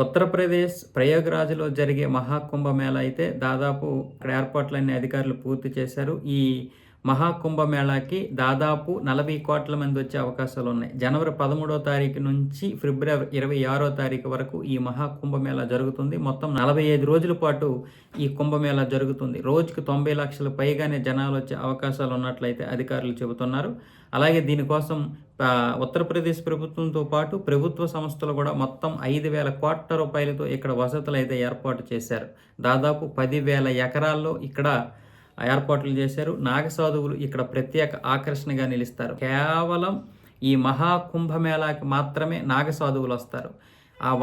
ఉత్తరప్రదేశ్ ప్రయాగ్‌రాజ్‌లో జరిగే మహాకుంభమేళా అయితే దాదాపు అక్కడ ఏర్పాట్లన్నీ అధికారులు పూర్తి చేశారు. ఈ మహాకుంభమేళాకి దాదాపు 40,00,00,000 మంది వచ్చే అవకాశాలున్నాయి. జనవరి 13వ తారీఖు నుంచి ఫిబ్రవరి 26వ తారీఖు వరకు ఈ మహాకుంభమేళా జరుగుతుంది. మొత్తం 45 రోజుల పాటు ఈ కుంభమేళా జరుగుతుంది. రోజుకి 90 లక్షల పైగానే జనాలొచ్చే అవకాశాలున్నట్లయితే అధికారులు చెబుతున్నారు. అలాగే దీనికోసం ఉత్తరప్రదేశ్ ప్రభుత్వంతో పాటు ప్రభుత్వ సంస్థలు కూడా మొత్తం 5,000 కోట్ల రూపాయలతో ఇక్కడ వసతులైతే ఏర్పాటు చేశారు. దాదాపు 10,000 ఎకరాల్లో ఇక్కడ ఏర్పాట్లు చేశారు. నాగసాధువులు ఇక్కడ ప్రత్యేక ఆకర్షణగా నిలుస్తారు. కేవలం ఈ మహాకుంభమేళాకి మాత్రమే నాగసాధువులు వస్తారు.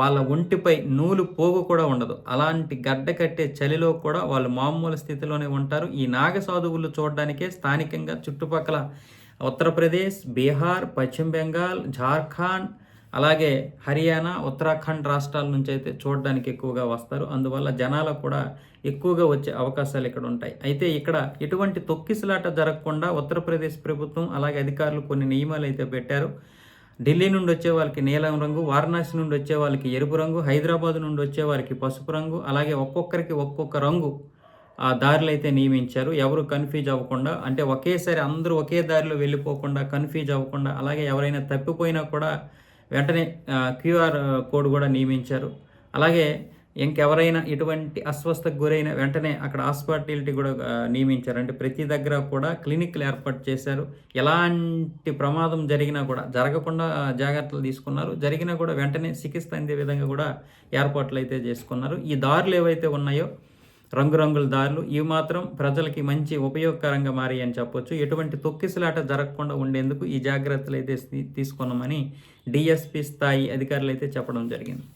వాళ్ళ ఒంటిపై నూలు పోగు కూడా ఉండదు. అలాంటి గడ్డ కట్టే చలిలో కూడా వాళ్ళు మామూలు స్థితిలోనే ఉంటారు. ఈ నాగసాధువులు చూడడానికే స్థానికంగా చుట్టుపక్కల ఉత్తరప్రదేశ్, బీహార్, పశ్చిమ బెంగాల్, జార్ఖండ్, అలాగే హర్యానా, ఉత్తరాఖండ్ రాష్ట్రాల నుంచి అయితే చూడడానికి ఎక్కువగా వస్తారు. అందువల్ల జనాలు కూడా ఎక్కువగా వచ్చే అవకాశాలు ఇక్కడ ఉంటాయి. అయితే ఇక్కడ ఎటువంటి తొక్కిసలాట జరగకుండా ఉత్తరప్రదేశ్ ప్రభుత్వం అలాగే అధికారులు కొన్ని నియమాలు అయితే పెట్టారు. ఢిల్లీ నుండి వచ్చే వాళ్ళకి నీలం రంగు, వారణాసి నుండి వచ్చే వాళ్ళకి ఎరుపు రంగు, హైదరాబాద్ నుండి వచ్చే వారికి పసుపు రంగు, అలాగే ఒక్కొక్కరికి ఒక్కొక్క రంగు దారులు అయితే నియమించారు. ఎవరు కన్ఫ్యూజ్ అవ్వకుండా, అంటే ఒకేసారి అందరూ ఒకే దారిలో వెళ్ళిపోకుండా, కన్ఫ్యూజ్ అవ్వకుండా, అలాగే ఎవరైనా తప్పిపోయినా కూడా వెంటనే క్యూఆర్ కోడ్ కూడా నియమించారు. అలాగే ఇంకెవరైనా ఎటువంటి అస్వస్థకు గురైన వెంటనే అక్కడ హాస్పిటాలిటీ కూడా నియమించారు. అంటే ప్రతి దగ్గర కూడా క్లినిక్లు ఏర్పాటు చేశారు. ఎలాంటి ప్రమాదం జరిగినా కూడా జరగకుండా జాగ్రత్తలు తీసుకున్నారు. జరిగినా కూడా వెంటనే చికిత్స అందే విధంగా కూడా ఏర్పాట్లు అయితే చేసుకున్నారు. ఈ దారులు ఏవైతే ఉన్నాయో రంగురంగుల దారులు, ఇవి మాత్రం ప్రజలకి మంచి ఉపయోగకరంగా మారాయి అని చెప్పొచ్చు. ఎటువంటి తొక్కిసలాట జరగకుండా ఉండేందుకు ఈ జాగ్రత్తలు అయితే తీసుకున్నామని డిఎస్పీ స్థాయి అధికారులు అయితే చెప్పడం జరిగింది.